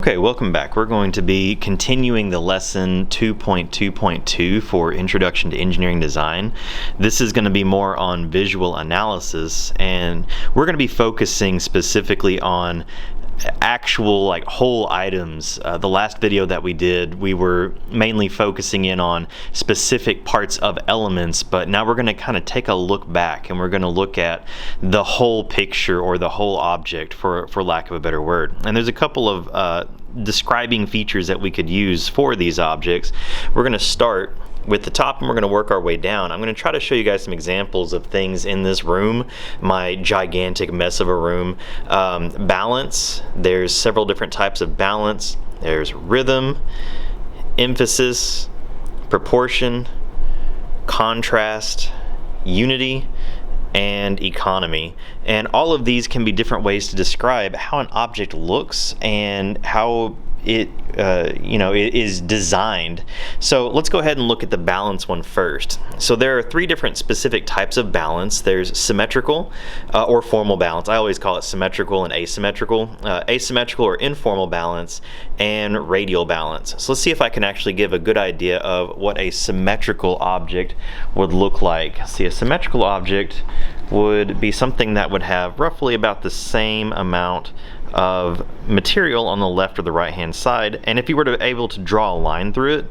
Okay, welcome back. We're going to be continuing the lesson 2.2.2 for Introduction to Engineering Design. This is going to be more on visual analysis, and we're going to be focusing specifically on actual whole items. The last video that we did, we were mainly focusing in on specific parts of elements, but now we're going to kind of take a look back and we're going to look at the whole picture or the whole object, for lack of a better word. And there's a couple of describing features that we could use for these objects. We're going to start with the top and we're going to work our way down. I'm going to try to show you guys some examples of things in this room, my gigantic mess of a room. Balance, there's several different types of balance. There's rhythm, emphasis, proportion, contrast, unity, and economy. And all of these can be different ways to describe how an object looks and how it is designed. So let's go ahead and look at the balance one first. So there are three different specific types of balance. There's symmetrical or formal balance. I always call it symmetrical and asymmetrical. Asymmetrical or informal balance, and radial balance. So let's see if I can actually give a good idea of what a symmetrical object would look like. See, a symmetrical object would be something that would have roughly about the same amount of material on the left or the right hand side, and if you were to able to draw a line through it,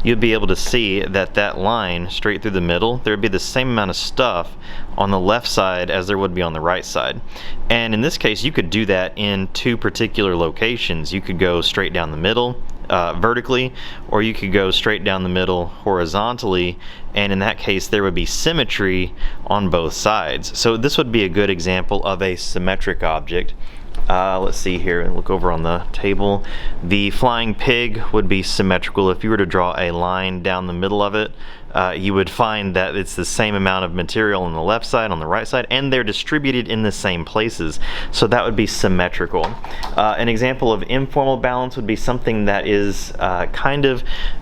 you'd be able to see that that line straight through the middle, there would be the same amount of stuff on the left side as there would be on the right side. And in this case, you could do that in two particular locations. You could go straight down the middle vertically, or you could go straight down the middle horizontally, and in that case there would be symmetry on both sides. So this would be a good example of a symmetric object. Let's see here and look over on the table. The flying pig would be symmetrical. If you were to draw a line down the middle of it, you would find that it's the same amount of material on the left side, on the right side, and they're distributed in the same places. So that would be symmetrical. An example of informal balance would be something that is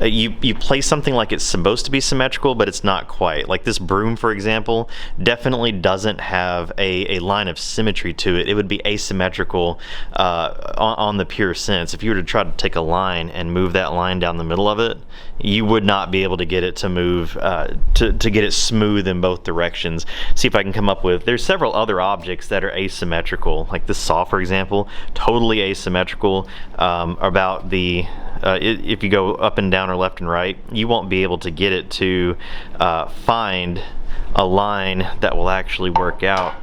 you place something like it's supposed to be symmetrical, but it's not quite. Like this broom, for example, definitely doesn't have a line of symmetry to it. It would be asymmetrical on the pure sense. If you were to try to take a line and move that line down the middle of it, you would not be able to get it to move to get it smooth in both directions. See if I can come up with, there's several other objects that are asymmetrical, like this saw, for example, totally asymmetrical. About the if you go up and down or left and right, you won't be able to get it to find a line that will actually work out.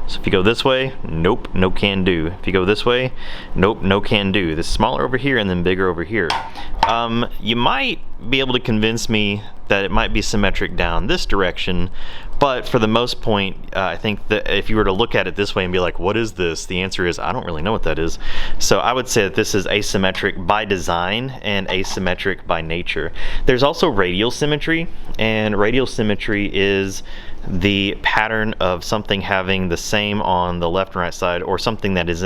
So if you go this way, nope, no can do. If you go this way, nope, no can do. This is smaller over here and then bigger over here. You might be able to convince me that it might be symmetric down this direction, but for the most point, I think that if you were to look at it this way and be like, what is this? The answer is, I don't really know what that is. So I would say that this is asymmetric by design and asymmetric by nature. There's also radial symmetry, and radial symmetry is the pattern of something having the same on the left and right side, or something that is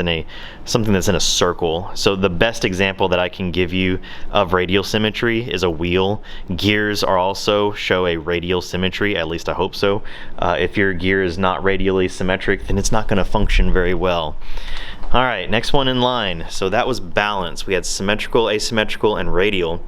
something that's in a circle. So the best example that I can give you of radial symmetry is a wheel. Gears are also show a radial symmetry, at least I hope so. If your gear is not radially symmetric, then it's not going to function very well. All right, next one in line. So that was balance. We had symmetrical, asymmetrical, and radial.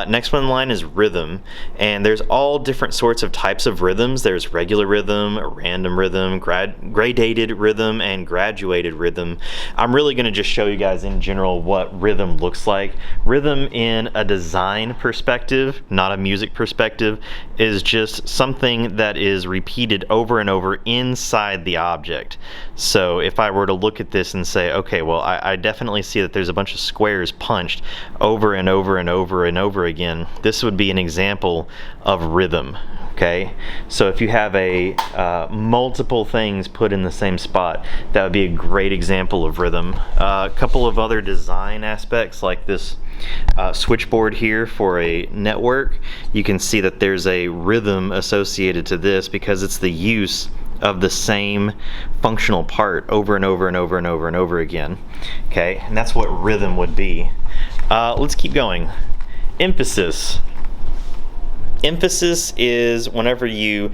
Next one in line is rhythm, and there's all different sorts of types of rhythms. There's regular rhythm, random rhythm, gradated rhythm, and graduated rhythm. I'm really going to just show you guys in general what rhythm looks like. Rhythm in a design perspective, not a music perspective, is just something that is repeated over and over inside the object. So if I were to look at this and say, okay, well, I definitely see that there's a bunch of squares punched over and over and over and over again. This would be an example of rhythm. Okay, so if you have multiple things put in the same spot, that would be a great example of rhythm. A couple of other design aspects, like this switchboard here for a network, you can see that there's a rhythm associated to this because it's the use of the same functional part over and over and over and over and over again. Okay, and that's what rhythm would be. Let's keep going. Emphasis. Emphasis is whenever you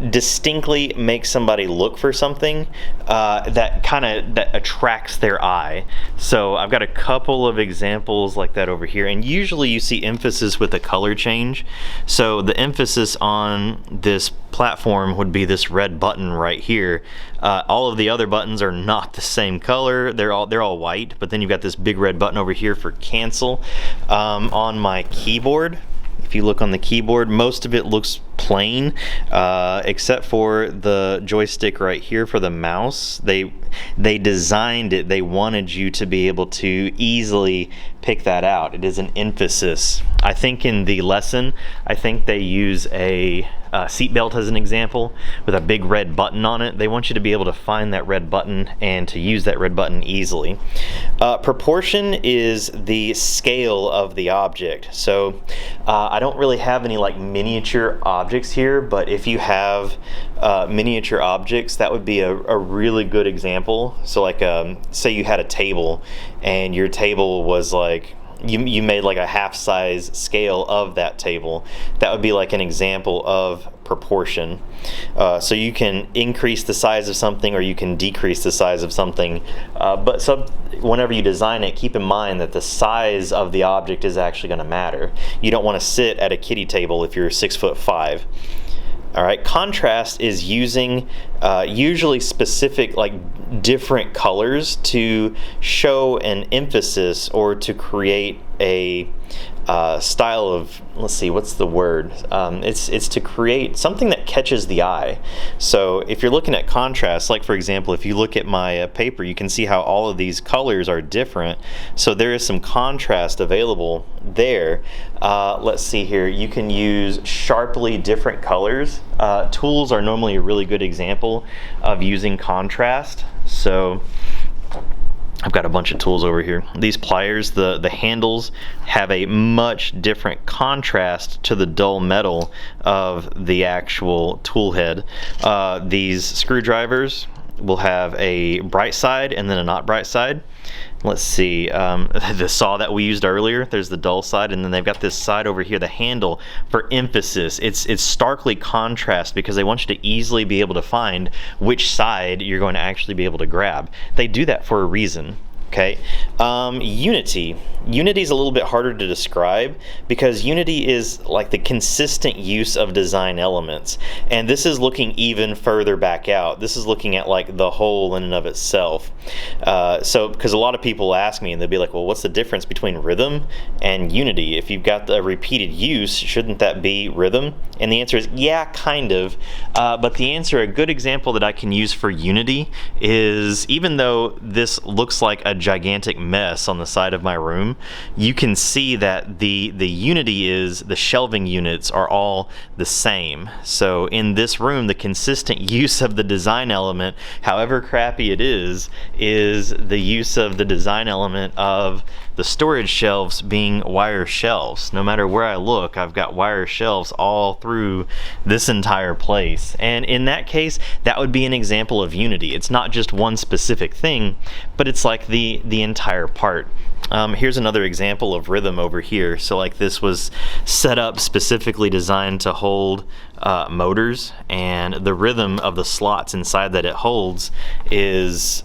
distinctly make somebody look for something that attracts their eye. So I've got a couple of examples like that over here, and usually you see emphasis with a color change. So the emphasis on this platform would be this red button right here. All of the other buttons are not the same color. They're all white, but then you've got this big red button over here for cancel. On my keyboard, if you look on the keyboard, most of it looks plain, except for the joystick right here for the mouse. They designed it, they wanted you to be able to easily pick that out. It is an emphasis. I think in the lesson, I think they use a seatbelt as an example with a big red button on it. They want you to be able to find that red button and to use that red button easily. Proportion is the scale of the object. So I don't really have any like miniature objects here, but if you have miniature objects, that would be a really good example. So like say you had a table and your table was like, you made like a half size scale of that table. That would be like an example of proportion. So you can increase the size of something or you can decrease the size of something, but whenever you design it, keep in mind that the size of the object is actually going to matter. You don't want to sit at a kiddie table if you're 6'5". All right, contrast is using usually specific, like different colors to show an emphasis or to create a style of, let's see, what's the word? It's to create something that catches the eye. So if you're looking at contrast, like for example, if you look at my paper, you can see how all of these colors are different. So there is some contrast available there. Let's see here. You can use sharply different colors. Tools are normally a really good example of using contrast. So I've got a bunch of tools over here. These pliers, the handles have a much different contrast to the dull metal of the actual tool head. These screwdrivers will have a bright side and then a not bright side. Let's see, the saw that we used earlier, there's the dull side, and then they've got this side over here, the handle, for emphasis. It's starkly contrast because they want you to easily be able to find which side you're going to actually be able to grab. They do that for a reason. Okay, unity. Unity is a little bit harder to describe because unity is like the consistent use of design elements, and this is looking even further back out. This is looking at like the whole in and of itself. So because a lot of people ask me and they'll be like, well, what's the difference between rhythm and unity? If you've got the repeated use, shouldn't that be rhythm? And the answer is yeah, kind of, but the answer, a good example that I can use for unity is, even though this looks like a gigantic mess on the side of my room, you can see that the unity is the shelving units are all the same. So in this room, the consistent use of the design element, however crappy it is the use of the design element of the storage shelves being wire shelves. No matter where I look, I've got wire shelves all through this entire place. And in that case, that would be an example of unity. It's not just one specific thing, but it's like the entire part. Here's another example of rhythm over here. So like this was set up specifically designed to hold motors, and the rhythm of the slots inside that it holds is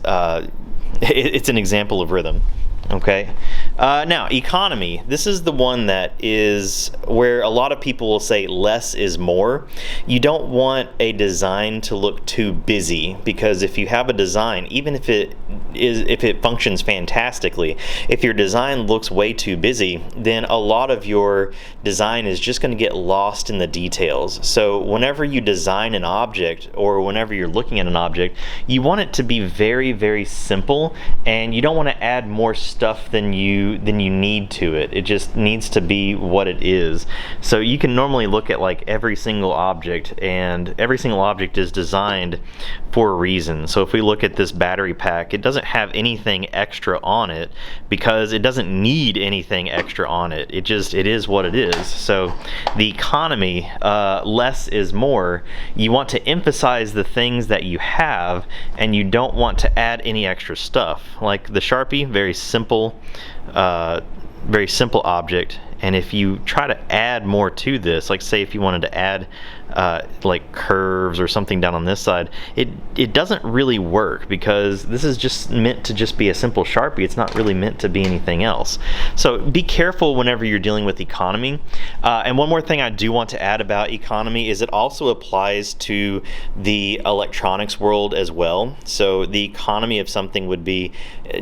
it's an example of rhythm. Okay, now economy. This is the one that is where a lot of people will say less is more. You don't want a design to look too busy, because if you have a design, even if it functions fantastically, if your design looks way too busy, then a lot of your design is just going to get lost in the details. So whenever you design an object, or whenever you're looking at an object, you want it to be very, very simple, and you don't want to add more stuff than you need to it. It just needs to be what it is. So you can normally look at like every single object, and every single object is designed for a reason. So if we look at this battery pack, it doesn't have anything extra on it because it doesn't need anything extra on it. It is what it is. So the economy, less is more. You want to emphasize the things that you have, and you don't want to add any extra stuff. Like the Sharpie, very simple object, and if you try to add more to this, like say if you wanted to add like curves or something down on this side, it doesn't really work, because this is just meant to just be a simple Sharpie. It's not really meant to be anything else. So be careful whenever you're dealing with economy. And one more thing I do want to add about economy is it also applies to the electronics world as well. So the economy of something would be,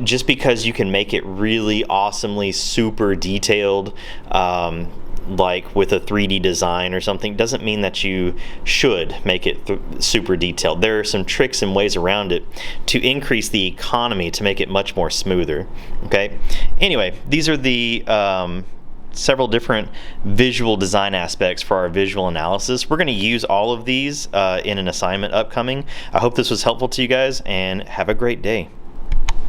just because you can make it really awesomely super detailed, like with a 3D design or something, doesn't mean that you should make it super detailed. There are some tricks and ways around it to increase the economy to make it much more smoother. Okay, anyway, these are the several different visual design aspects for our visual analysis. We're going to use all of these in an assignment upcoming. I hope this was helpful to you guys, and have a great day.